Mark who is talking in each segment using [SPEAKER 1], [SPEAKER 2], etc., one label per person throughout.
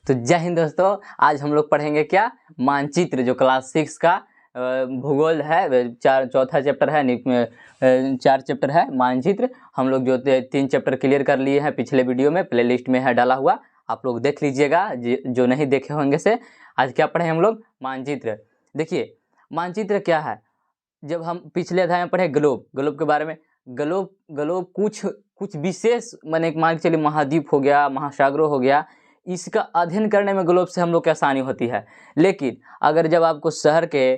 [SPEAKER 1] तो जय हिंद दोस्तों, आज हम लोग पढ़ेंगे क्या, मानचित्र, जो क्लास 6 का भूगोल है। चौथा चैप्टर है, 4 चैप्टर है मानचित्र। हम लोग जो 3 चैप्टर क्लियर कर लिए हैं पिछले वीडियो में, प्ले लिस्ट में है डाला हुआ, आप लोग देख लीजिएगा जो नहीं देखे होंगे से। आज क्या पढ़े हम लोग, मानचित्र। देखिए मानचित्र क्या है, जब हम पिछले अध्याय में पढ़े ग्लोब के बारे में। ग्लोब कुछ विशेष माने मान के चलिए महाद्वीप हो गया, महासागरों हो गया, इसका अध्ययन करने में ग्लोब से हम लोग को आसानी होती है। लेकिन अगर जब आपको शहर के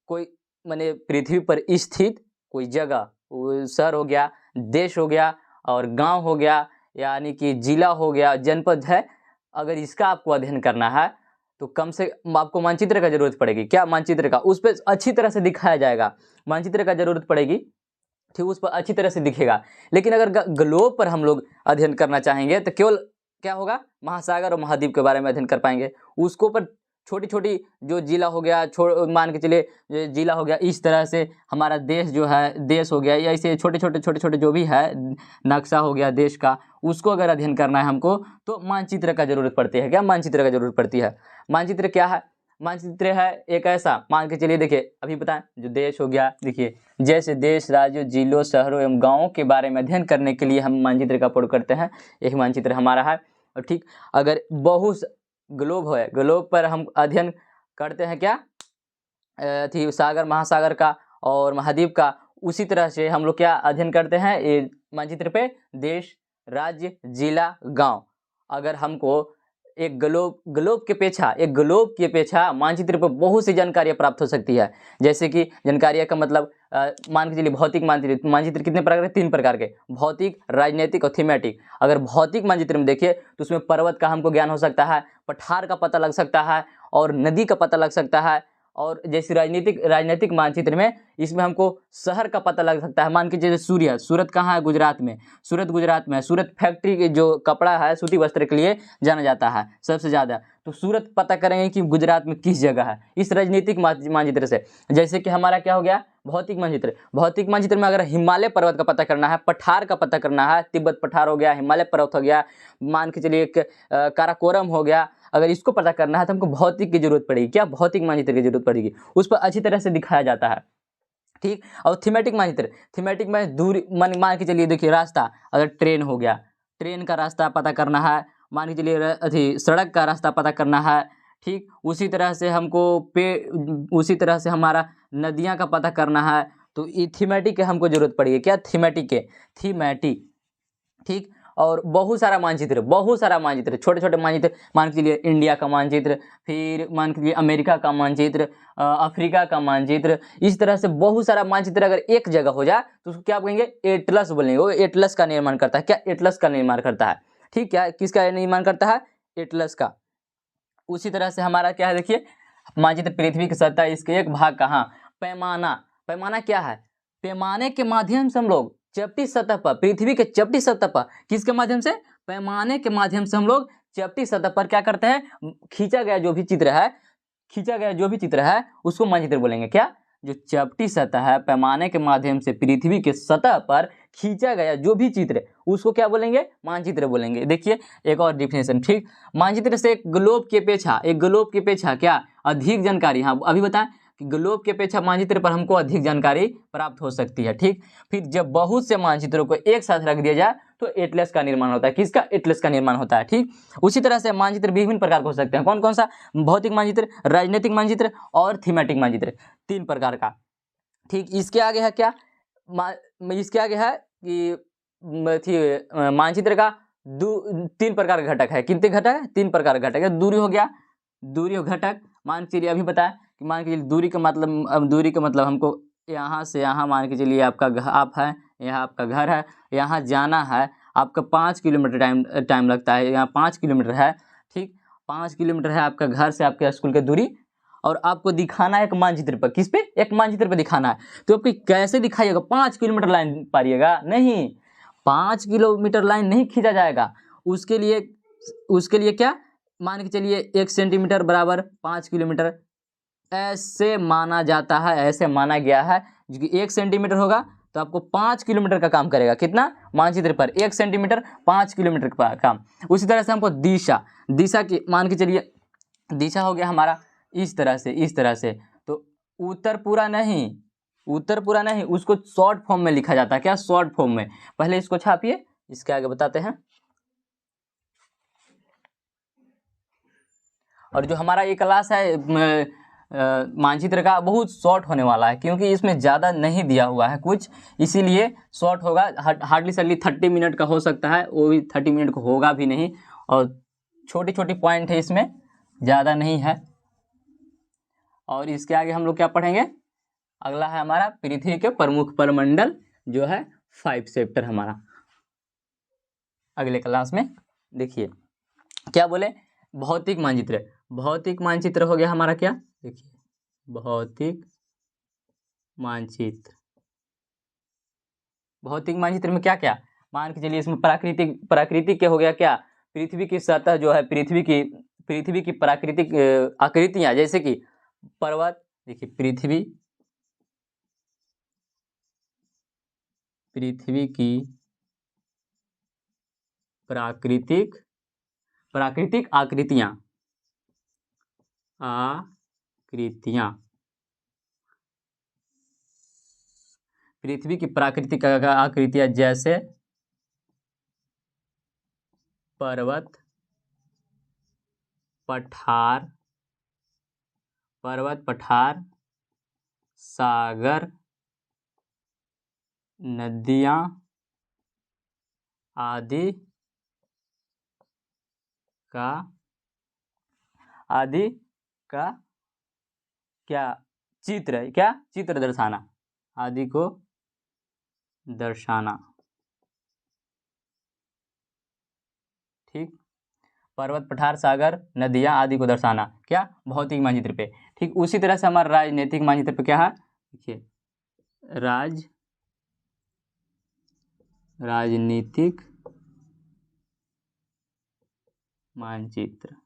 [SPEAKER 1] कोई माने पृथ्वी पर स्थित कोई जगह, शहर हो गया, देश हो गया और गांव हो गया, यानी कि जिला हो गया, जनपद है, अगर इसका आपको अध्ययन करना है तो कम से आपको मानचित्र का जरूरत पड़ेगी। क्या मानचित्र का, उस पर अच्छी तरह से दिखाया जाएगा, मानचित्र का जरूरत पड़ेगी, ठीक, उस पर अच्छी तरह से दिखेगा। लेकिन अगर ग्लोब पर हम लोग अध्ययन करना चाहेंगे तो केवल क्या होगा, महासागर और महाद्वीप के बारे में अध्ययन कर पाएंगे। उसको पर छोटी छोटी जो जिला हो गया, मान के चलिए जिला हो गया, इस तरह से हमारा देश जो है, देश हो गया, या ऐसे छोटे छोटे जो भी है नक्शा हो गया देश का, उसको अगर अध्ययन करना है हमको तो मानचित्र का जरूरत पड़ती है। क्या मानचित्र का जरूरत पड़ती है। मानचित्र क्या है, मानचित्र है एक ऐसा, मान के चलिए, देखिए अभी बताएं, जो देश हो गया, देखिए जैसे देश, राज्यों, जिलों, शहरों एवं गाँवों के बारे में अध्ययन करने के लिए हम मानचित्र का प्रयोग करते हैं। यही मानचित्र हमारा है। और ठीक, अगर बहुत ग्लोब है, ग्लोब पर हम अध्ययन करते हैं क्या, थी सागर, महासागर का और महाद्वीप का, उसी तरह से हम लोग क्या अध्ययन करते हैं, ये मानचित्र पे देश, राज्य, जिला, गांव। अगर हमको एक ग्लोब के पेछा मानचित्र पर बहुत सी जानकारियाँ प्राप्त हो सकती है। जैसे कि जानकारियाँ का मतलब मान के चलिए भौतिक मानचित्र कितने प्रकार के, 3 प्रकार के, भौतिक, राजनीतिक और थीमेटिक। अगर भौतिक मानचित्र में देखिए तो उसमें पर्वत का हमको ज्ञान हो सकता है, पठार का पता लग सकता है और नदी का पता लग सकता है। और जैसे राजनीतिक मानचित्र में, इसमें हमको शहर का पता लग सकता है। मान के जैसे सूरत कहाँ है, गुजरात में, सूरत गुजरात में, सूरत फैक्ट्री के जो कपड़ा है, सूती वस्त्र के लिए जाना जाता है सबसे ज़्यादा, तो सूरत पता करेंगे कि गुजरात में किस जगह है, इस राजनीतिक मानचित्र से। जैसे कि हमारा क्या हो गया, भौतिक मानचित्र में अगर हिमालय पर्वत का पता करना है, पठार का पता करना है, तिब्बत पठार हो गया, हिमालय पर्वत हो गया, मान के चलिए एक काराकोरम हो गया, अगर इसको पता करना है तो हमको भौतिक की जरूरत पड़ेगी। क्या, भौतिक मानचित्र की जरूरत पड़ेगी, उस पर अच्छी तरह से दिखाया जाता है। ठीक, और थीमेटिक में दूरी, मान के चलिए, देखिए रास्ता, अगर ट्रेन हो गया, ट्रेन का रास्ता पता करना है, मान के चलिए सड़क का रास्ता पता करना है। ठीक, उसी तरह से हमको उसी तरह से हमारा नदियाँ का पता करना है, तो ये थीमेटिक के हमको जरूरत पड़ेगी। क्या, थीमेटिक। ठीक, और बहुत सारा मानचित्र, छोटे छोटे मानचित्र, मान के चलिए इंडिया का मानचित्र, फिर मान के चलिए अमेरिका का मानचित्र, अफ्रीका का मानचित्र, इस तरह से बहुत सारा मानचित्र अगर एक जगह हो जाए तो उसको क्या बोलेंगे, एटलस बोलेंगे। वो एटलस का निर्माण करता है। क्या, एटलस का निर्माण करता है। ठीक, क्या, किसका निर्माण करता है, एटलस का। उसी तरह से हमारा क्या है, देखिए मानचित्र पृथ्वी की सतह, इसके एक भाग कहाँ, पैमाना क्या है, पैमाने के माध्यम से हम लोग चपटी सतह पर, पृथ्वी के चपटी सतह पर, किसके माध्यम से, पैमाने के माध्यम से हम लोग चपटी सतह पर क्या करते हैं, खींचा गया जो भी चित्र है उसको मानचित्र बोलेंगे। क्या, जो चपटी सतह है, पैमाने के माध्यम से पृथ्वी के सतह पर खींचा गया जो भी चित्र, उसको क्या बोलेंगे, मानचित्र बोलेंगे। देखिए एक और डिफिनेशन, ठीक, मानचित्र से एक ग्लोब के पेछा क्या, अधिक जानकारी, हाँ अभी बताएं कि ग्लोब के पेछा मानचित्र पर हमको अधिक जानकारी प्राप्त हो सकती है। ठीक, फिर जब बहुत से मानचित्रों को एक साथ रख दिया जाए तो एटलस का निर्माण होता है। किसका, एटलस का निर्माण होता है। ठीक, उसी तरह से मानचित्र विभिन्न प्रकार के हो सकते हैं। कौन कौन सा, भौतिक मानचित्र, राजनीतिक मानचित्र और थीमेटिक मानचित्र, 3 प्रकार का। ठीक, इसके आगे है क्या, इसके आगे है कि मानचित्र का 3 प्रकार का घटक है। कितने घटक है, 3 प्रकार का घटक है। दूरी हो गया, दूरी घटक, मान के चलिए अभी बताया कि मान के चलिए दूरी का मतलब हमको यहाँ से यहाँ, मान के चलिए आपका आप है, यहाँ आपका घर है, यहाँ जाना है आपका 5 किलोमीटर टाइम लगता है, यहाँ 5 किलोमीटर है। ठीक, 5 किलोमीटर है आपका घर से आपके स्कूल की दूरी, और आपको दिखाना है एक मानचित्र पर, किस पे, एक मानचित्र पर दिखाना है। तो आपको कैसे दिखाइएगा, 5 किलोमीटर लाइन पारिएगा नहीं, 5 किलोमीटर लाइन नहीं खींचा जाएगा। उसके लिए क्या, मान के चलिए 1 सेंटीमीटर बराबर 5 किलोमीटर, ऐसे माना जाता है, ऐसे माना गया है कि 1 सेंटीमीटर होगा तो आपको 5 किलोमीटर का काम करेगा। कितना? मानचित्र पर 1 सेंटीमीटर 5 किलोमीटर का काम। उसी तरह से हमको दिशा, दिशा की मान के चलिए दिशा हो गया हमारा इस तरह से, इस तरह से। तो उत्तर पूरा नहीं, उत्तर पूरा नहीं, उसको शॉर्ट फॉर्म में लिखा जाता है। क्या? शॉर्ट फॉर्म में। पहले इसको छापिए, इसके आगे बताते हैं। और जो हमारा ये क्लास है मानचित्र का, बहुत शॉर्ट होने वाला है, क्योंकि इसमें ज़्यादा नहीं दिया हुआ है कुछ, इसीलिए शॉर्ट होगा। हार्डली सडली 30 मिनट का हो सकता है, वो भी 30 मिनट का होगा भी नहीं, और छोटी छोटी पॉइंट है इसमें, ज़्यादा नहीं है। और इसके आगे हम लोग क्या पढ़ेंगे? अगला है हमारा पृथ्वी के प्रमुख परमंडल, जो है 5 चैप्टर हमारा अगले क्लास में। देखिए क्या बोले, भौतिक मानचित्र। भौतिक मानचित्र हो गया हमारा क्या? देखिए भौतिक मानचित्र। भौतिक मानचित्र में क्या क्या मान के चलिए, इसमें प्राकृतिक क्या हो गया? क्या? पृथ्वी की सतह जो है, पृथ्वी की प्राकृतिक आकृतियां, जैसे कि पर्वत। देखिए पृथ्वी की प्राकृतिक आकृतियां, पृथ्वी की प्राकृतिक आकृतियां, जैसे पर्वत, पठार, सागर, नदियां आदि का क्या? चित्र है। क्या? चित्र दर्शाना, आदि को दर्शाना। ठीक, पर्वत, पठार, सागर, नदियां आदि को दर्शाना, क्या? भौतिक मानचित्र पे। ठीक, उसी तरह से हमारा राजनीतिक मानचित्र पे क्या है? देखिए राजनीतिक मानचित्र।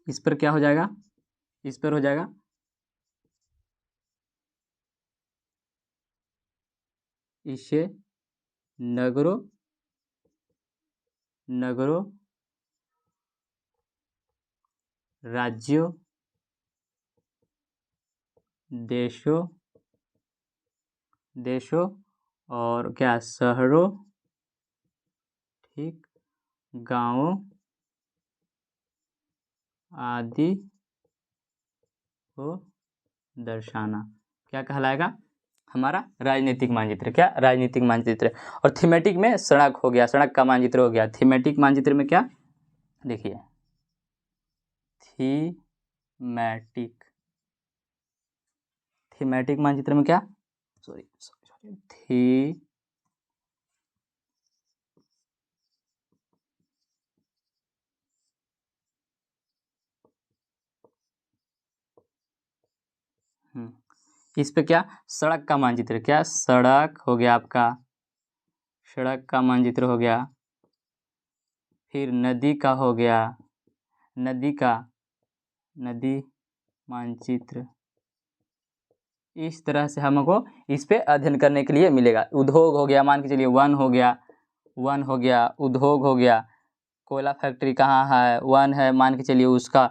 [SPEAKER 1] इस पर क्या हो जाएगा? इस पर हो जाएगा इसे नगरों, राज्यों, देशों और क्या? शहरों, ठीक, गांवों आदि को दर्शाना। क्या कहलाएगा? हमारा राजनीतिक मानचित्र। क्या? राजनीतिक मानचित्र। और थीमेटिक में सड़क हो गया, सड़क का मानचित्र हो गया। थीमेटिक मानचित्र में क्या? देखिए थीमेटिक मानचित्र में क्या? इस पे क्या? सड़क का मानचित्र। क्या? सड़क हो गया आपका, सड़क का मानचित्र हो गया। फिर नदी का हो गया, नदी मानचित्र। इस तरह से हमको इस पे अध्ययन करने के लिए मिलेगा। उद्योग हो गया, मान के चलिए वन हो गया, उद्योग हो गया, कोयला फैक्ट्री कहाँ है? वन है, मान के चलिए उसका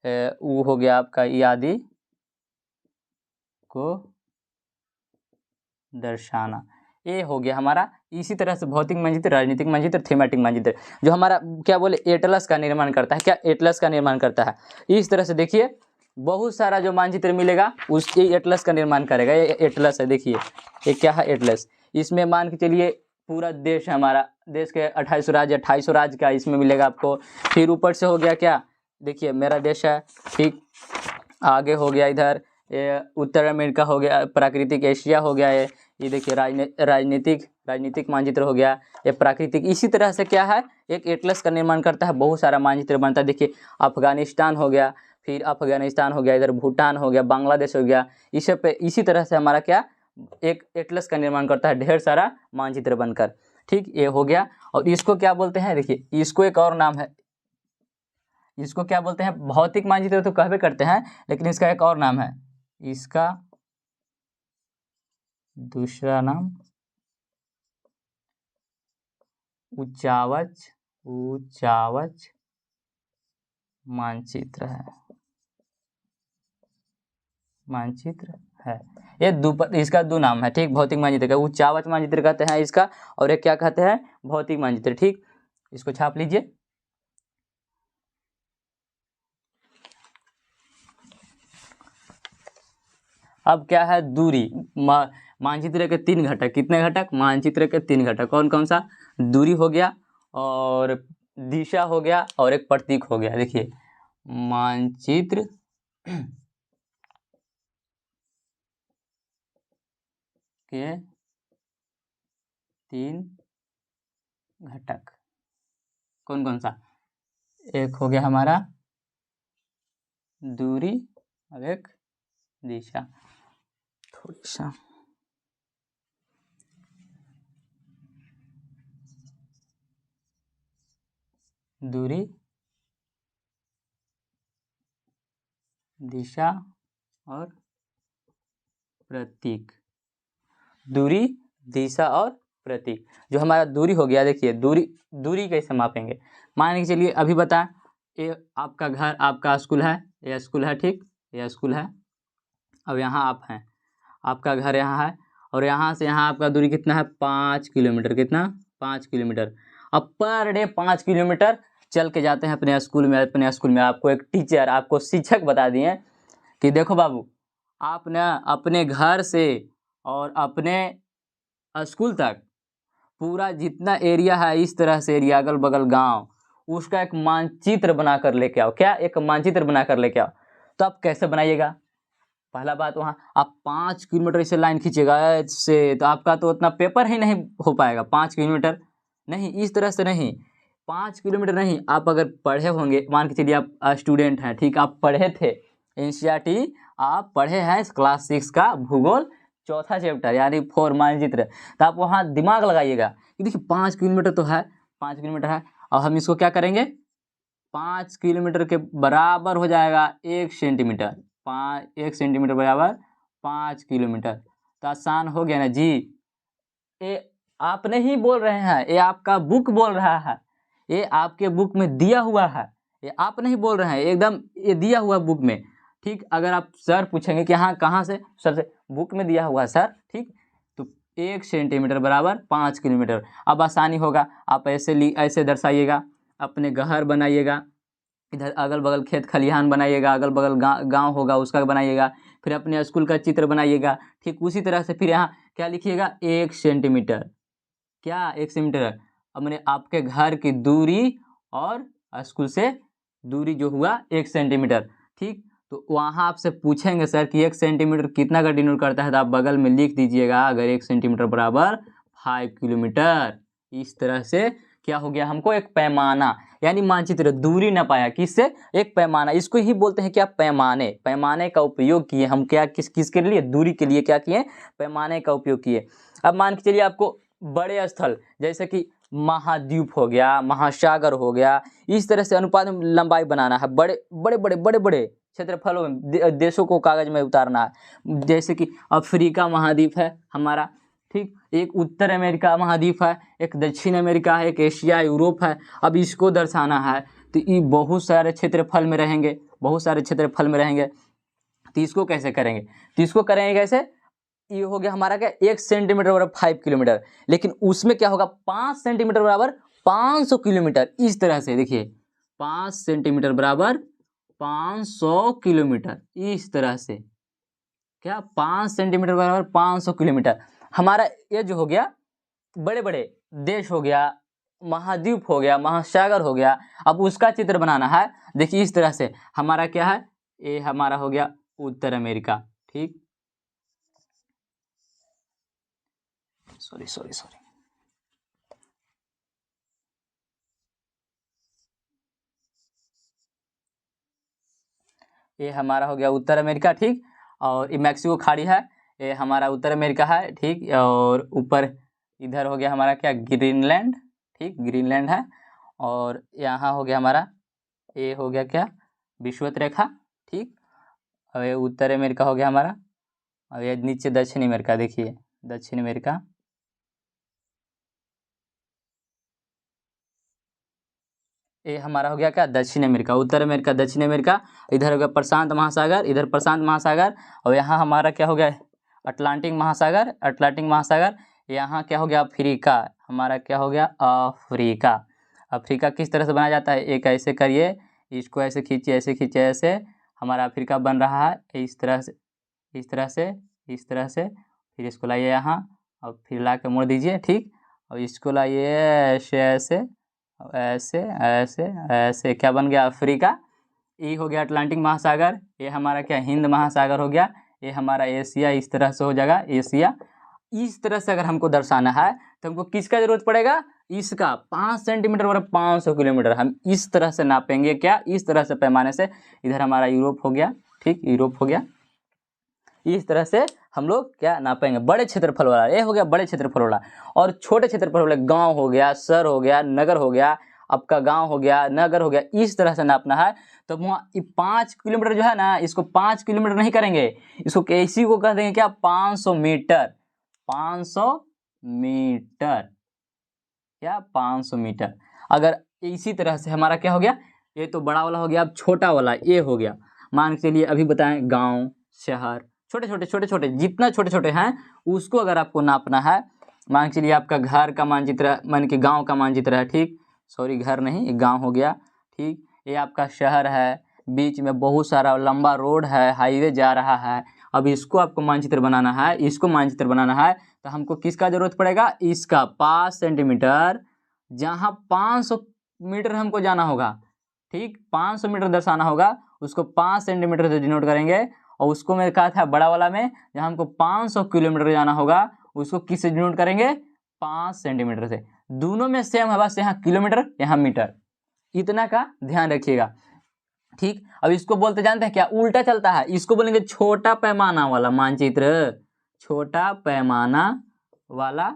[SPEAKER 1] वो हो गया आपका, आदि को दर्शाना। ये हो गया हमारा। इसी तरह से भौतिक मानचित्र, राजनीतिक मानचित्र, थीमेटिक मानचित्र, जो हमारा क्या बोले, एटलस का निर्माण करता है। क्या? एटलस का निर्माण करता है। इस तरह से देखिए बहुत सारा जो मानचित्र मिलेगा उसके एटलस का निर्माण करेगा। ये एटलस है, देखिए ये क्या है? एटलस। इसमें मान के चलिए पूरा देश है हमारा, देश के 2800 राज्य का इसमें मिलेगा आपको। फिर ऊपर से हो गया क्या? देखिए मेरा देश है, ठीक, आगे हो गया इधर ये उत्तर अमेरिका हो गया, प्राकृतिक एशिया हो गया, ये देखिए राजनीतिक मानचित्र हो गया, ये प्राकृतिक। इसी तरह से क्या है, एक एटलस का निर्माण करता है, बहुत सारा मानचित्र बनता है। देखिए अफगानिस्तान हो गया, फिर अफगानिस्तान हो गया, इधर भूटान हो गया, बांग्लादेश हो गया। इस पे इसी तरह से हमारा क्या, एक एटलस का निर्माण करता है, ढेर सारा मानचित्र बनकर। ठीक, ये हो गया। और इसको क्या बोलते हैं? देखिए इसको एक और नाम है, इसको क्या बोलते हैं? भौतिक मानचित्र तो कहबे करते हैं, लेकिन इसका एक और नाम है, इसका दूसरा नाम उचावच मानचित्र है। ये इसका दो नाम है, ठीक। भौतिक मानचित्र का उचावच मानचित्र कहते हैं इसका, और एक क्या कहते हैं, भौतिक मानचित्र, ठीक। इसको छाप लीजिए। अब क्या है, दूरी। मानचित्र के 3 घटक, कितने घटक, मानचित्र के 3 घटक, कौन कौन सा, दूरी हो गया और दिशा हो गया और एक प्रतीक हो गया। देखिए मानचित्र के 3 घटक कौन कौन सा, एक हो गया हमारा दूरी और एक दिशा। थोड़ी सा दूरी, दिशा और प्रतीक। दूरी, दिशा और प्रतीक। जो हमारा दूरी हो गया, देखिए दूरी कैसे मापेंगे। मान के चलिए अभी बताएं, ये आपका घर, आपका स्कूल है, ये स्कूल है, ठीक, ये स्कूल है। अब यहाँ आप हैं, आपका घर यहाँ है, और यहाँ से यहाँ आपका दूरी कितना है, 5 किलोमीटर। कितना, 5 किलोमीटर। अब पर डे 5 किलोमीटर चल के जाते हैं अपने स्कूल में। अपने स्कूल में आपको एक टीचर, आपको शिक्षक बता दिए कि देखो बाबू, आप ना अपने घर से और अपने स्कूल तक पूरा जितना एरिया है, इस तरह से एरिया, अगल बगल गांव, उसका एक मानचित्र बनाकर लेके आओ। क्या, एक मानचित्र बनाकर लेके आओ। तो आप कैसे बनाइएगा, पहला बात, वहाँ आप 5 किलोमीटर से लाइन खींचेगा ऐसे, तो आपका तो उतना पेपर ही नहीं हो पाएगा। 5 किलोमीटर नहीं, इस तरह से नहीं, 5 किलोमीटर नहीं। आप अगर पढ़े होंगे, मान के चलिए आप स्टूडेंट हैं, ठीक, आप पढ़े थे एनसीईआरटी, आप पढ़े हैं क्लास 6 का भूगोल 4था चैप्टर यानी 4 मानचित्र, तो आप वहाँ दिमाग लगाइएगा कि देखिए 5 किलोमीटर तो है, 5 किलोमीटर है, और हम इसको क्या करेंगे, 5 किलोमीटर के बराबर हो जाएगा 1 सेंटीमीटर। 1 सेंटीमीटर बराबर 5 किलोमीटर। तो आसान हो गया ना जी। ये आप नहीं बोल रहे हैं, ये आपका बुक बोल रहा है, ये आपके बुक में दिया हुआ है, ये आप नहीं बोल रहे हैं, एकदम ये दिया हुआ बुक में, ठीक। अगर आप सर पूछेंगे कि हाँ कहाँ से, सर से बुक में दिया हुआ है सर, ठीक। तो 1 सेंटीमीटर बराबर 5 किलोमीटर। अब आसानी होगा, आप ऐसे दर्शाइएगा, अपने घर बनाइएगा, इधर अगल बगल खेत खलिहान बनाइएगा, अगल बगल गांव होगा उसका बनाइएगा, फिर अपने स्कूल का चित्र बनाइएगा, ठीक। उसी तरह से फिर यहाँ क्या लिखिएगा, 1 सेंटीमीटर। क्या, 1 सेंटीमीटर। अब मैंने आपके घर की दूरी और स्कूल से दूरी जो हुआ 1 सेंटीमीटर, ठीक। तो वहाँ आपसे पूछेंगे सर कि 1 सेंटीमीटर कितना का डिनोट करता है, तो आप बगल में लिख दीजिएगा, अगर 1 सेंटीमीटर बराबर 5 किलोमीटर। इस तरह से क्या हो गया, हमको एक पैमाना यानी मानचित्र, दूरी ना पाया, किससे, एक पैमाना। इसको ही बोलते हैं क्या, पैमाने का उपयोग किए हम। क्या, किसके लिए, दूरी के लिए क्या किए, पैमाने का उपयोग किए। अब मान के चलिए आपको बड़े स्थल जैसे कि महाद्वीप हो गया, महासागर हो गया, इस तरह से अनुपात में लंबाई बनाना है, बड़े क्षेत्रफलों में देशों को कागज में उतारना है। जैसे कि अफ्रीका महाद्वीप है हमारा, ठीक, एक उत्तर अमेरिका महाद्वीप है, एक दक्षिण अमेरिका है, एक एशिया, यूरोप है। अब इसको दर्शाना है तो ये बहुत सारे क्षेत्रफल में रहेंगे, तो इसको कैसे करेंगे, तो इसको करेंगे कैसे, ये हो गया हमारा क्या, 1 सेंटीमीटर बराबर 5 किलोमीटर, लेकिन उसमें क्या होगा, 5 सेंटीमीटर बराबर 500 किलोमीटर। इस तरह से देखिए, 5 सेंटीमीटर बराबर 500 किलोमीटर, इस तरह से क्या, 5 सेंटीमीटर बराबर 500 किलोमीटर। हमारा ये जो हो गया, बड़े देश हो गया, महाद्वीप हो गया, महासागर हो गया। अब उसका चित्र बनाना है, देखिए इस तरह से हमारा क्या है, ये हमारा हो गया उत्तर अमेरिका, ठीक। सॉरी ये हमारा हो गया उत्तर अमेरिका, ठीक। और ये मैक्सिको खाड़ी है, ये हमारा उत्तर अमेरिका है, ठीक। और ऊपर इधर हो गया हमारा क्या, ग्रीनलैंड, ठीक, ग्रीनलैंड है। और यहाँ हो गया हमारा, ये हो गया क्या, विषुवत रेखा, ठीक। अब ये उत्तर अमेरिका हो गया हमारा। अब ये नीचे दक्षिण अमेरिका, देखिए दक्षिण अमेरिका, ये हमारा हो गया क्या, दक्षिण अमेरिका। उत्तर अमेरिका, दक्षिण अमेरिका, इधर हो गया प्रशांत महासागर, इधर प्रशांत महासागर, और यहाँ हमारा क्या हो गया, अटलांटिक महासागर, अटलांटिक महासागर। यहाँ क्या हो गया, अफ्रीका, हमारा क्या हो गया, अफ्रीका। अफ्रीका किस तरह से बनाया जाता है, एक ऐसे करिए, इसको ऐसे खींचिए, ऐसे खींचिए, ऐसे हमारा अफ्रीका बन रहा है, इस तरह से, इस तरह से, इस तरह से, फिर इसको लाइए यहाँ, और फिर ला के मोड़ दीजिए, ठीक, और इसको लाइए ऐसे ऐसे ऐसे ऐसे ऐसे, क्या बन गया, अफ्रीका। ये हो गया अटलांटिक महासागर, ये हमारा क्या, हिंद महासागर हो गया, ये हमारा एशिया, इस तरह से हो जाएगा एशिया। इस तरह से अगर हमको दर्शाना है तो हमको किसका जरूरत पड़ेगा, इसका 5 सेंटीमीटर और 500 किलोमीटर, हम इस तरह से नापेंगे, क्या, इस तरह से पैमाने से। इधर हमारा यूरोप हो गया, ठीक, यूरोप हो गया, इस तरह से हम लोग क्या नापेंगे, बड़े क्षेत्रफल वाला, ये हो गया बड़े क्षेत्रफल वाला। और छोटे क्षेत्रफल वाले, गांव हो गया, शहर हो गया, नगर हो गया, आपका गांव हो गया, नगर हो गया, इस तरह से नापना है। तो वहाँ 5 किलोमीटर जो है ना, इसको 5 किलोमीटर नहीं करेंगे, इसको इसी को कह देंगे क्या, 500 मीटर, 500 मीटर, क्या, 500 मीटर। अगर इसी तरह से हमारा क्या हो गया, ये तो बड़ा वाला हो गया, अब छोटा वाला ये हो गया। मान के चलिए अभी बताएं, गांव, शहर, छोटे छोटे छोटे छोटे, जितना छोटे छोटे हैं उसको अगर आपको नापना है, मान के चलिए आपका घर का मानचित्र, मान के गांव का मानचित्र है, ठीक, सॉरी घर नहीं, ये गांव हो गया, ठीक, ये आपका शहर है, बीच में बहुत सारा लंबा रोड है, हाईवे जा रहा है। अब इसको आपको मानचित्र बनाना है, इसको मानचित्र बनाना है, तो हमको किसका जरूरत पड़ेगा, इसका 5 सेंटीमीटर, जहाँ 500 मीटर हमको जाना होगा, ठीक, 500 मीटर दर्शाना होगा, उसको 5 सेंटीमीटर से डिनोट करेंगे। और उसको मैं कहा था बड़ा वाला में, जहाँ हमको 500 किलोमीटर जाना होगा, उसको किस से डिनोट करेंगे, 5 सेंटीमीटर से। दोनों में सेम है, बस यहाँ किलोमीटर, यहाँ मीटर, इतना का ध्यान रखिएगा, ठीक। अब इसको बोलते जानते हैं क्या, उल्टा चलता है, इसको बोलेंगे छोटा पैमाना वाला मानचित्र, छोटा पैमाना वाला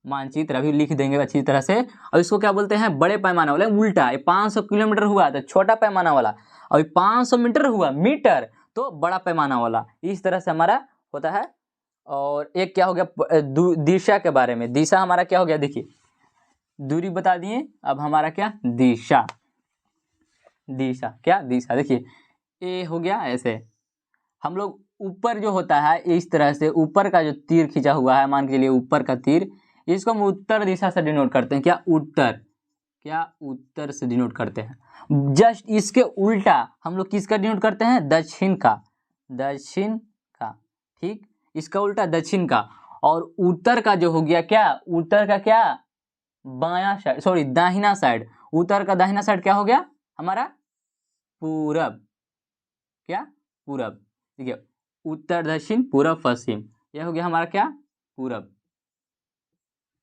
[SPEAKER 1] मानचित्र, अभी लिख देंगे अच्छी तरह से। और इसको क्या बोलते हैं, बड़े पैमाना वाला, उल्टा, ये 500 किलोमीटर हुआ तो छोटा पैमाना वाला, और 500 मीटर हुआ मीटर तो बड़ा पैमाना वाला, इस तरह से हमारा होता है। और एक क्या हो गया, दिशा के बारे में, दिशा हमारा क्या हो गया, देखिए दूरी बता दिए, अब हमारा क्या, दिशा, दिशा क्या, दिशा, देखिए ये हो गया ऐसे। हम लोग ऊपर जो होता है इस तरह से, ऊपर का जो तीर खींचा हुआ है, मान के लिए ऊपर का तीर, इसको हम उत्तर दिशा से डिनोट करते हैं, क्या, उत्तर, क्या, उत्तर से डिनोट करते हैं। जस्ट इसके उल्टा हम लोग किसका डिनोट करते हैं, दक्षिण का, दक्षिण का, ठीक, इसका उल्टा दक्षिण का। और उत्तर का जो हो गया क्या, उत्तर का क्या, बायां साइड, सॉरी दाहिना साइड, उत्तर का दाहिना साइड क्या हो गया हमारा, पूरब, क्या, पूरब, ठीक है, उत्तर दक्षिण पूरब पश्चिम, यह हो गया हमारा क्या, पूरब,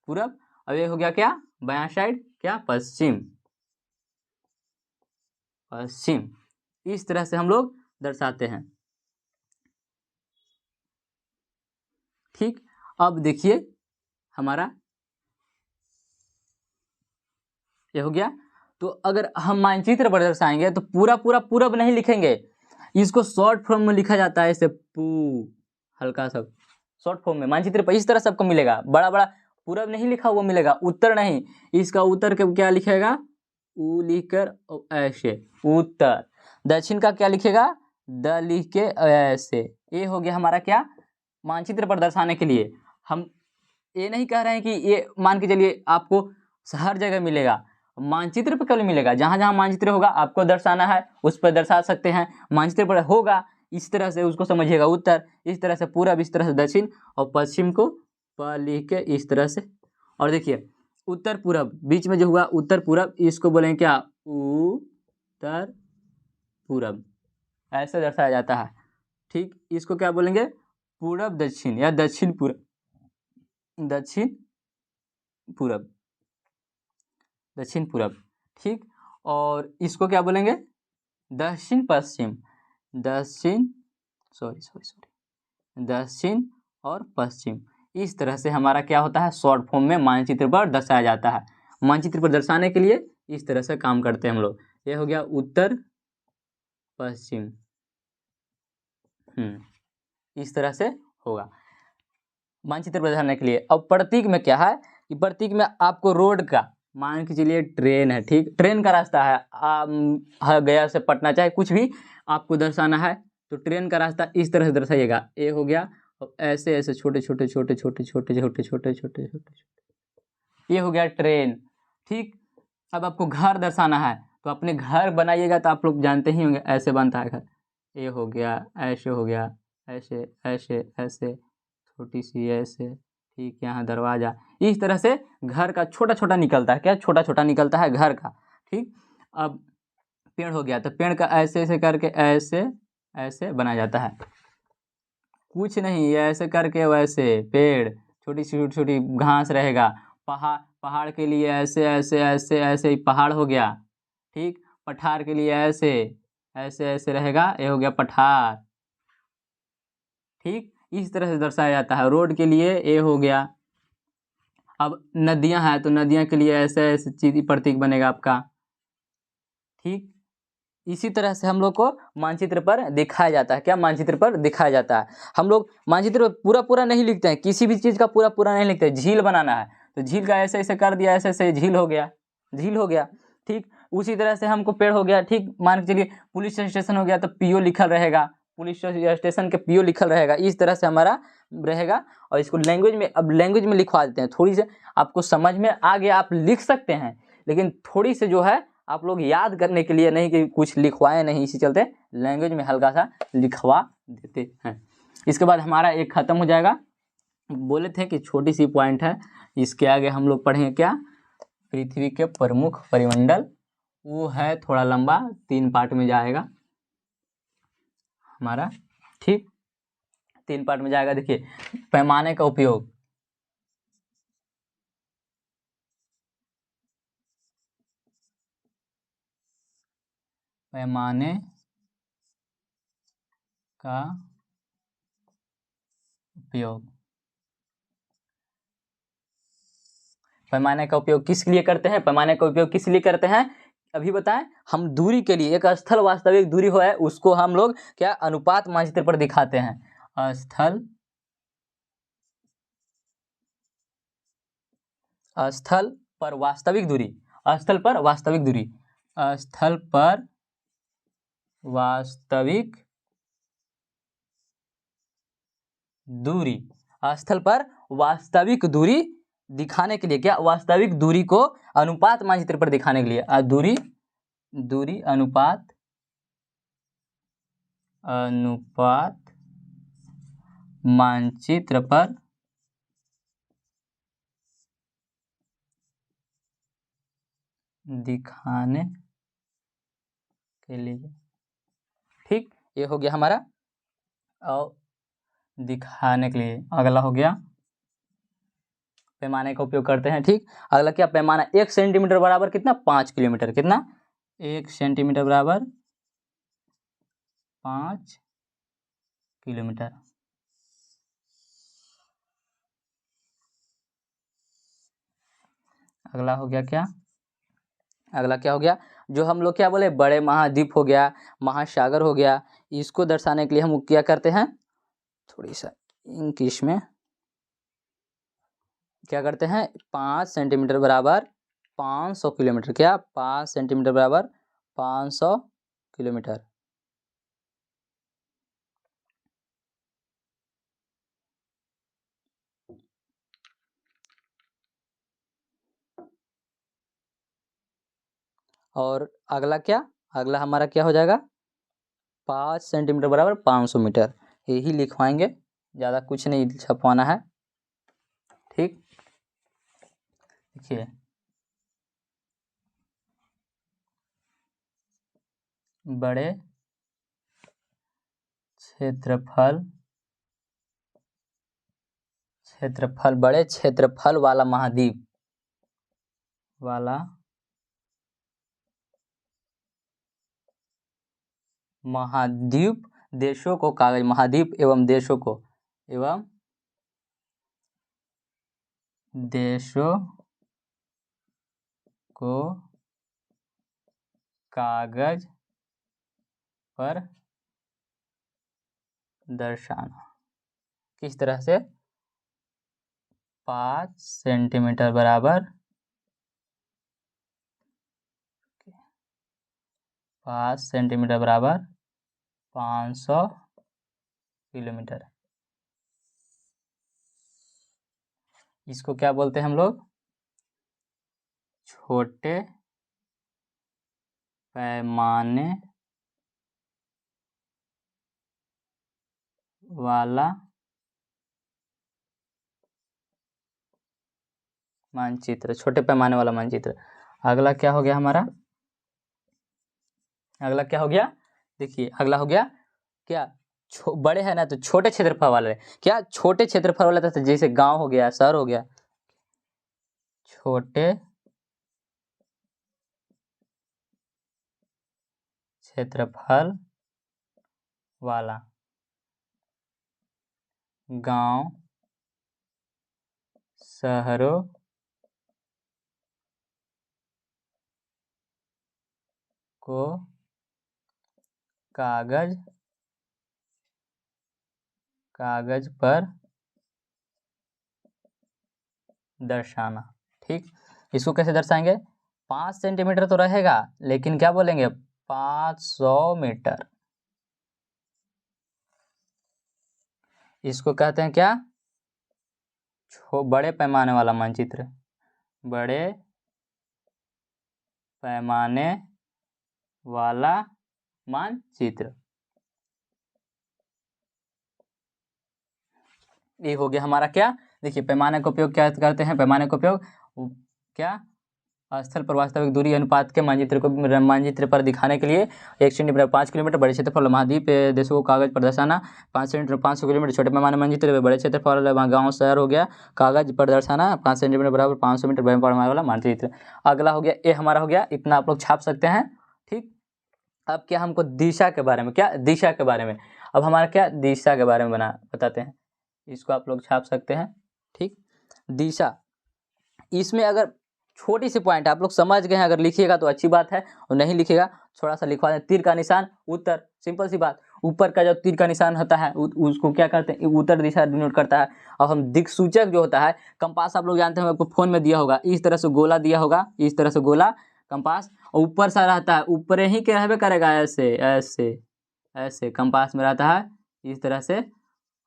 [SPEAKER 1] पूरब। अब ये हो गया क्या, बायां साइड, क्या, पश्चिम, पश्चिम, इस तरह से हम लोग दर्शाते हैं, ठीक। अब देखिए हमारा ये हो गया। तो अगर हम मानचित्र पर दर्शाएंगे तो पूरा पूरा पूरब नहीं लिखेंगे, इसको शॉर्ट फॉर्म में लिखा जाता है, ऐसे पू, हल्का सा शॉर्ट फॉर्म में मानचित्र पर इस तरह सबको मिलेगा, बड़ा बड़ा पूरब नहीं लिखा हुआ मिलेगा, उत्तर नहीं, इसका उत्तर के क्या लिखेगा, उ लिखकर ऐसे उत्तर। दक्षिण का क्या लिखेगा, द लिख के ऐसे। ये हो गया हमारा क्या, मानचित्र पर दर्शाने के लिए। हम ये नहीं कह रहे हैं कि ये मान के चलिए आपको हर जगह मिलेगा, मानचित्र पर केवल मिलेगा, जहाँ जहाँ मानचित्र होगा आपको दर्शाना है उस पर दर्शा सकते हैं, मानचित्र पर होगा इस तरह से उसको समझिएगा उत्तर, इस तरह से पूरब, इस तरह से दक्षिण, और पश्चिम को प लिख के इस तरह से। और देखिए उत्तर पूरब, बीच में जो हुआ उत्तर पूरब, इसको बोलेंगे क्या, उत्तर पूरब, ऐसे दर्शाया जाता है, ठीक। इसको क्या बोलेंगे, पूरब दक्षिण या दक्षिण पूरब, दक्षिण पूरब, दक्षिण पूरब, ठीक। और इसको क्या बोलेंगे, दक्षिण पश्चिम, दक्षिण, सॉरी सॉरी सॉरी, दक्षिण और पश्चिम। इस तरह से हमारा क्या होता है, शॉर्ट फॉर्म में मानचित्र पर दर्शाया जाता है। मानचित्र पर दर्शाने के लिए इस तरह से काम करते हैं हम लोग। ये हो गया उत्तर पश्चिम, इस तरह से होगा मानचित्र बनाने के लिए। अब प्रतीक में क्या है कि प्रतीक में आपको रोड का, मान के चलिए ट्रेन है, ठीक, ट्रेन का रास्ता है गया से पटना, चाहे कुछ भी आपको दर्शाना है तो ट्रेन का रास्ता इस तरह से दर्शाइएगा। ए हो गया, और ऐसे ऐसे छोटे छोटे छोटे छोटे छोटे छोटे छोटे छोटे छोटे, ये हो गया ट्रेन, ठीक। अब आपको घर दर्शाना है तो अपने घर बनाइएगा, तो आप लोग जानते ही होंगे ऐसे बनता है घर। ए हो गया, ऐसे हो गया, ऐसे ऐसे ऐसे, छोटी सी ऐसे, ठीक, यहाँ दरवाजा, इस तरह से घर का छोटा छोटा निकलता है, क्या छोटा छोटा निकलता है घर का, ठीक। अब पेड़ हो गया तो पेड़ का ऐसे ऐसे करके ऐसे ऐसे बनाया जाता है, कुछ नहीं, ऐसे करके वैसे पेड़, छोटी सी छोटी छोटी घास रहेगा। पहाड़ के लिए ऐसे ऐसे ऐसे ऐसे ही पहाड़ हो गया, ठीक। पठार के लिए ऐसे ऐसे ऐसे रहेगा, ये हो गया पठार, ठीक। इस तरह से दर्शाया जाता है। रोड के लिए ए हो गया। अब नदियां हैं तो नदियां के लिए ऐसे ऐसे चीज प्रतीक बनेगा आपका, ठीक। इसी तरह से हम लोग को मानचित्र पर दिखाया जाता है, क्या मानचित्र पर दिखाया जाता है। हम लोग मानचित्र पर पूरा पूरा नहीं लिखते हैं, किसी भी चीज़ का पूरा पूरा नहीं लिखते। झील बनाना है तो झील का ऐसे ऐसे कर दिया, ऐसे ऐसे झील हो गया, झील हो गया, ठीक। उसी तरह से हमको पेड़ हो गया, ठीक। मान के चलिए पुलिस स्टेशन हो गया तो पीओ लिखल रहेगा, पुलिस स्टेशन के पीओ लिखल रहेगा, इस तरह से हमारा रहेगा। और इसको लैंग्वेज में, अब लैंग्वेज में लिखवा देते हैं, थोड़ी से आपको समझ में आ गया, आप लिख सकते हैं, लेकिन थोड़ी से जो है आप लोग याद करने के लिए नहीं कि कुछ लिखवाए नहीं, इसी चलते लैंग्वेज में हल्का सा लिखवा देते हैं। इसके बाद हमारा एक ख़त्म हो जाएगा। बोले थे कि छोटी सी पॉइंट है, इसके आगे हम लोग पढ़ेंगे क्या, पृथ्वी के प्रमुख परिमंडल, वो है थोड़ा लंबा, 3 पार्ट में जाएगा हमारा, ठीक, 3 पार्ट में जाएगा। देखिए, पैमाने का उपयोग, पैमाने का उपयोग, पैमाने का उपयोग किस लिए करते हैं, पैमाने का उपयोग किस लिए करते हैं अभी बताएं। हम दूरी के लिए, एक स्थल वास्तविक दूरी हो है उसको हम लोग क्या अनुपात मानचित्र पर दिखाते हैं। स्थल पर वास्तविक दूरी, स्थल पर वास्तविक दूरी, स्थल पर वास्तविक दूरी, स्थल पर वास्तविक दूरी दिखाने के लिए, क्या वास्तविक दूरी को अनुपात मानचित्र पर दिखाने के लिए, दूरी दूरी अनुपात मानचित्र पर दिखाने के लिए, ठीक। ये हो गया हमारा, और दिखाने के लिए अगला हो गया पैमाने का उपयोग करते हैं, ठीक। अगला क्या, पैमाना 1 सेंटीमीटर बराबर कितना, 5 किलोमीटर, कितना, 1 सेंटीमीटर बराबर 5 किलोमीटर। अगला हो गया क्या, अगला क्या हो गया, जो हम लोग क्या बोले, बड़े महाद्वीप हो गया, महासागर हो गया, इसको दर्शाने के लिए हम क्या करते हैं, थोड़ी सा इंग्लिश में क्या करते हैं, 5 सेंटीमीटर बराबर 500 किलोमीटर, क्या 5 सेंटीमीटर बराबर 500 किलोमीटर। और अगला क्या, अगला हमारा क्या हो जाएगा, 5 सेंटीमीटर बराबर 500 मीटर, यही लिखवाएंगे, ज़्यादा कुछ नहीं छपवाना है, ठीक। देखिए, बड़े क्षेत्रफल बड़े क्षेत्रफल वाला महाद्वीप वाला महाद्वीप देशों को, कागज महाद्वीप एवं देशों को, एवं देशों को कागज पर दर्शाना। किस तरह से? 5 सेंटीमीटर बराबर 5 सेंटीमीटर बराबर 500 किलोमीटर। इसको क्या बोलते हैं हम लोग? छोटे पैमाने वाला मानचित्र, छोटे पैमाने वाला मानचित्र। अगला क्या हो गया हमारा? अगला क्या हो गया? देखिए अगला हो गया क्या? बड़े है ना तो छोटे क्षेत्रफल वाले, क्या छोटे क्षेत्रफल वाला था, जैसे गांव हो गया, शहर हो गया। छोटे क्षेत्रफल वाला गांव, शहरों को कागज पर दर्शाना। ठीक, इसको कैसे दर्शाएंगे? 5 सेंटीमीटर तो रहेगा, लेकिन क्या बोलेंगे? 500 मीटर। इसको कहते हैं क्या? बड़े पैमाने वाला मानचित्र। बड़े पैमाने वाला मानचित्र। ये हो गया हमारा क्या? देखिए पैमाने का उपयोग क्या करते हैं? पैमाने का उपयोग क्या? स्थल पर वास्तविक दूरी अनुपात के मानचित्र पर दिखाने के लिए 1 सेंटीमीटर 5 किलोमीटर, बड़े क्षेत्रफल महाद्वीप देशों को कागज पर दर्शाना। 5 सेंटीमीटर 500 किलोमीटर, छोटे पैमाने मानचित्र, बड़े क्षेत्रफल गाँव शहर हो गया, कागज पर दर्शाना। 5 सेंटीमीटर बराबर 500 मीटर, बड़े पैमाने वाला मानचित्र। अगला हो गया, ये हमारा हो गया, इतना आप लोग छाप सकते हैं। ठीक, अब क्या हमको दिशा के बारे में, क्या दिशा के बारे में, अब हमारा क्या दिशा के बारे में बताते हैं। इसको आप लोग छाप सकते हैं। ठीक, दिशा, इसमें अगर छोटी सी पॉइंट आप लोग समझ गए हैं, अगर लिखिएगा तो अच्छी बात है, और नहीं लिखिएगा थोड़ा सा लिखवा दें। तीर का निशान उत्तर, सिंपल सी बात। ऊपर का जो तीर का निशान होता है उसको क्या करते हैं? उत्तर दिशा डिनोट करता है। अब हम दिक्सूचक जो होता है, कंपास आप लोग जानते हैं, आपको फोन में दिया होगा, इस तरह से गोला दिया होगा, इस तरह से गोला कंपास, और ऊपर सा रहता है, ऊपर ही क्या रहबे करेगा, ऐसे ऐसे ऐसे कंपास में रहता है इस तरह से।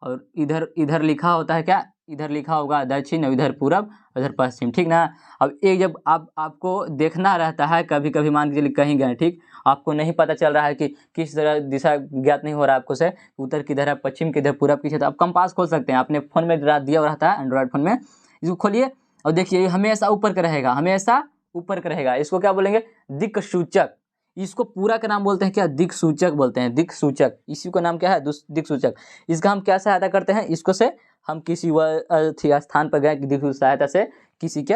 [SPEAKER 1] और इधर इधर लिखा होता है क्या? इधर लिखा होगा दक्षिण, इधर पूरब, इधर पश्चिम। ठीक ना? अब एक जब आपको देखना रहता है, कभी कभी मान के चलिए कहीं गए, ठीक, आपको नहीं पता चल रहा है कि किस तरह दिशा ज्ञात नहीं हो रहा है आपको से, उत्तर किधर है, पश्चिम किधर, पूरब किधर, तो आप कंपास खोल सकते हैं। अपने फोन में दिया रहता है, एंड्रॉयड फोन में, इसको खोलिए और देखिए ये हमेशा ऊपर का रहेगा, हमेशा ऊपर का रहेगा। इसको क्या बोलेंगे? दिक्सूचक। इसको पूरा का नाम बोलते हैं क्या? दिक्सूचक बोलते हैं, दिक्सूचक। इसी का नाम क्या है? दिक्सूचक। इसका हम क्या सहायता करते हैं? इसको से हम किसी स्थान पर गए कि सहायता से किसी के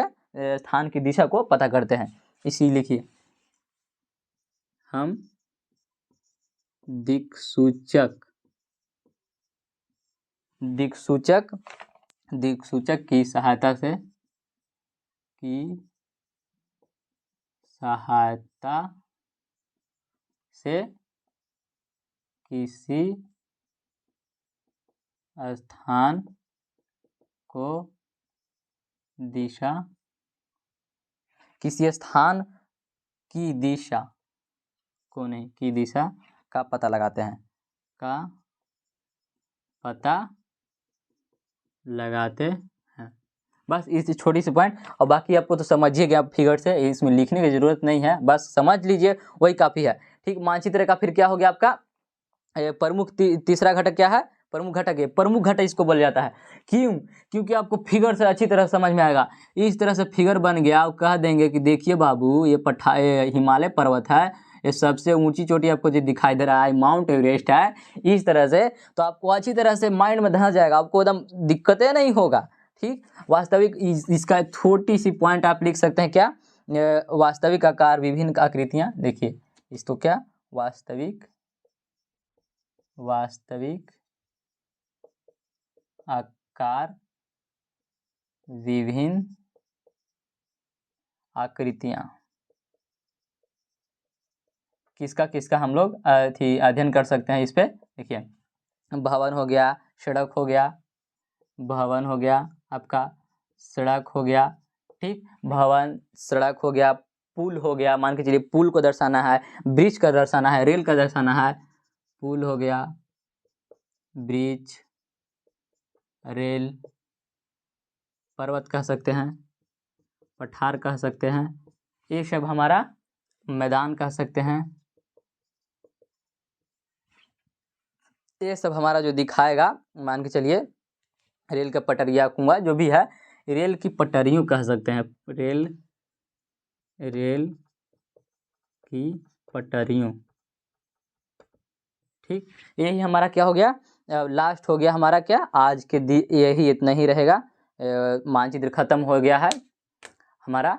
[SPEAKER 1] स्थान की दिशा को पता करते हैं। इसी लिखिए, हम दिक्सूचक दिक्सूचक दिक्सूचक की सहायता से किसी स्थान को दिशा, किसी स्थान की दिशा को नहीं, की दिशा का पता लगाते हैं, का पता लगाते हैं। बस इस छोटी सी पॉइंट, और बाकी आपको तो समझिए गया फिगर से, इसमें लिखने की जरूरत नहीं है, बस समझ लीजिए वही काफ़ी है। ठीक, मानचित्र का फिर क्या हो गया आपका? प्रमुख तीसरा घटक क्या है? प्रमुख घटक है। प्रमुख घटक इसको बोला जाता है। क्यों? क्योंकि आपको फिगर से अच्छी तरह समझ में आएगा। इस तरह से फिगर बन गया, आप कह देंगे कि देखिए बाबू ये हिमालय पर्वत है, ये सबसे ऊंची चोटी आपको जो दिखाई दे रहा है माउंट एवरेस्ट है, इस तरह से तो आपको अच्छी तरह से माइंड में धंस जाएगा, आपको एकदम दिक्कतें नहीं होगा। ठीक, वास्तविक इसका छोटी सी पॉइंट आप लिख सकते हैं क्या? वास्तविक आकार, विभिन्न आकृतियां। देखिए इसको क्या? वास्तविक आकार, विभिन्न आकृतियां। किसका किसका हम लोग अध्ययन कर सकते हैं इस पे? देखिए भवन हो गया, सड़क हो गया, भवन हो गया आपका, सड़क हो गया, ठीक, भवन सड़क हो गया, पुल हो गया, मान के चलिए पुल को दर्शाना है, ब्रिज का दर्शाना है, रेल का दर्शाना है, पुल हो गया, ब्रिज, रेल, पर्वत कह सकते हैं, पठार कह सकते हैं, ये सब हमारा मैदान कह सकते हैं। ये सब हमारा जो दिखाएगा, मान के चलिए रेल का पटरिया, कुआं, जो भी है, रेल की पटरियों कह सकते हैं, रेल की पटरियों, ठीक। यही हमारा क्या हो गया, लास्ट हो गया हमारा क्या, आज के यही इतना ही रहेगा। मानचित्र खत्म हो गया है हमारा।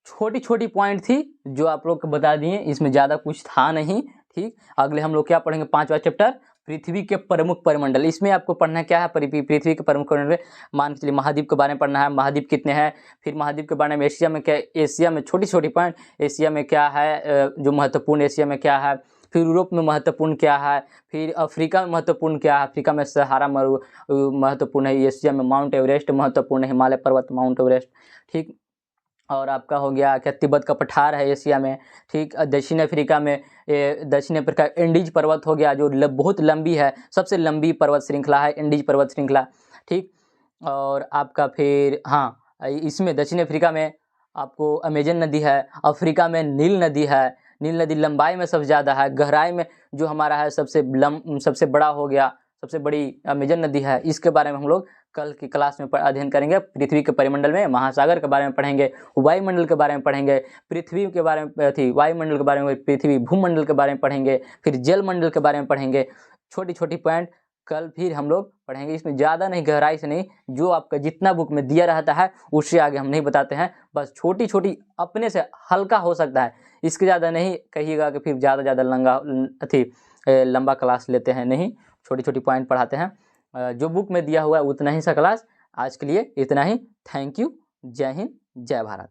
[SPEAKER 1] छोटी छोटी पॉइंट थी जो आप लोग को बता दिए, इसमें ज़्यादा कुछ था नहीं, ठीक। अगले हम लोग क्या पढ़ेंगे, 5वां चैप्टर, पृथ्वी के प्रमुख परिमंडल। इसमें आपको पढ़ना क्या है, पृथ्वी के प्रमुख परिमंडल, मान के चलिए महाद्वीप के बारे में पढ़ना है, महाद्वीप कितने हैं, फिर महाद्वीप के बारे में, एशिया में क्या, एशिया में छोटी छोटी पॉइंट, एशिया में क्या है जो महत्वपूर्ण, एशिया में क्या है, फिर यूरोप में महत्वपूर्ण क्या है, फिर अफ्रीका में महत्वपूर्ण क्या है, अफ्रीका में सहारा मरु महत्वपूर्ण है, एशिया में माउंट एवरेस्ट महत्वपूर्ण है, हिमालय पर्वत माउंट एवरेस्ट, ठीक। और आपका हो गया क्या, तिब्बत का पठार है एशिया में, ठीक। दक्षिण अफ्रीका में दक्षिण अफ्रीका एंडीज पर्वत हो गया, जो बहुत लंबी है, सबसे लंबी पर्वत श्रृंखला है एंडीज पर्वत श्रृंखला, ठीक। और आपका फिर हाँ, इसमें दक्षिण अफ्रीका में आपको अमेजन नदी है, अफ्रीका में नील नदी है, नील नदी लंबाई में सबसे ज़्यादा है, गहराई में जो हमारा है सबसे बड़ा हो गया, सबसे बड़ी अमेजन नदी है। इसके बारे में हम लोग कल की क्लास में अध्ययन करेंगे। पृथ्वी के परिमंडल में महासागर के बारे में पढ़ेंगे, वायुमंडल के बारे में पढ़ेंगे, पृथ्वी के बारे में वायुमंडल के बारे में, पृथ्वी भूमंडल के बारे में पढ़ेंगे, फिर जलमंडल के बारे में पढ़ेंगे। छोटी छोटी पॉइंट कल फिर हम लोग पढ़ेंगे, इसमें ज़्यादा नहीं, गहराई से नहीं, जो आपका जितना बुक में दिया रहता है उससे आगे हम नहीं बताते हैं, बस छोटी छोटी अपने से हल्का हो सकता है, इसके ज़्यादा नहीं कहिएगा कि फिर ज़्यादा लंबा क्लास लेते हैं, नहीं, छोटी छोटी पॉइंट पढ़ाते हैं। जो बुक में दिया हुआ है उतना ही सा क्लास, आज के लिए इतना ही। थैंक यू, जय हिंद, जय भारत।